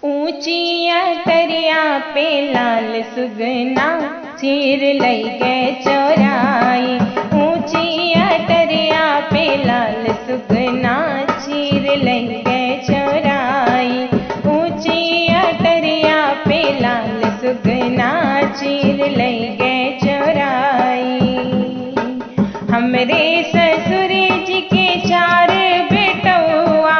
ऊंची अटरिया पे लाल सुगना चीर लई गए चोराई। ऊंची अटरिया पे लाल सुगना चीर लई गए चोराई। ऊंची अटरिया पे लाल सुगना चीर लई गए चोराई। हमरे ससुर जी के चार बेटौआ,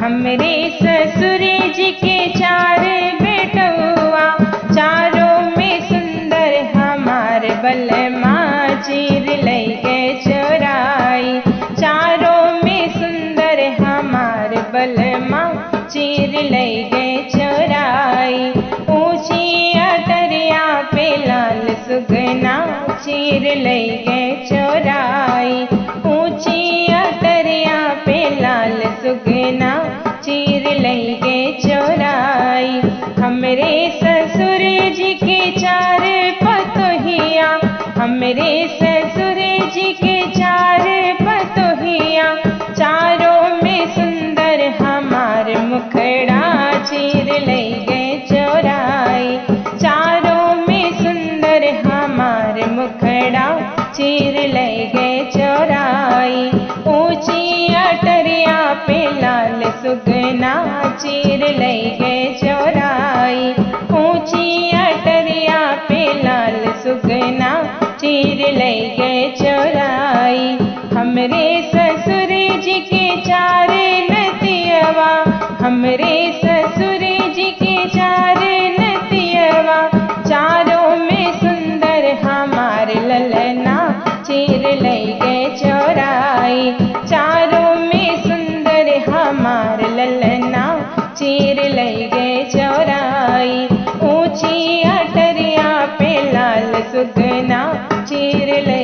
हमरे ससुर जी के चार बेटौआ, चारों में सुंदर हमार बलमा चीर लई गए चोराई। चारों में सुंदर हमार बलमा चीर लई गए चोराई। ऊंची अटरिया पे लाल सुगना चीर लई गए चोराई। ऊंची अटरिया पे लाल सुगना चीर लई गए चोराई। हमरे ससुर जी के चार पतोहिया, हमरे ससुर जी के चार पतोहिया, चारों में सुंदर हमार मुखड़ा चीर लई गए चोराई। चारों में सुंदर हमार मुखड़ा चीर लई गए चोराई। ऊंची अटरिया पे लाल सुगना चीर लई गए चोराई। ऊंची अटरिया पे लाल सुगना चीर लई गए चोराई। हमरे ससुर जी के चार नतियवा, हमरे ससुर जी के चार नतियवा, चारों में सुंदर हमार ललना चीर लई गए चोराई। चारों में सुंदर हमार ललना चीर लई गए चोराई। ऊंची अटरिया पे लाल सुगना चीर लई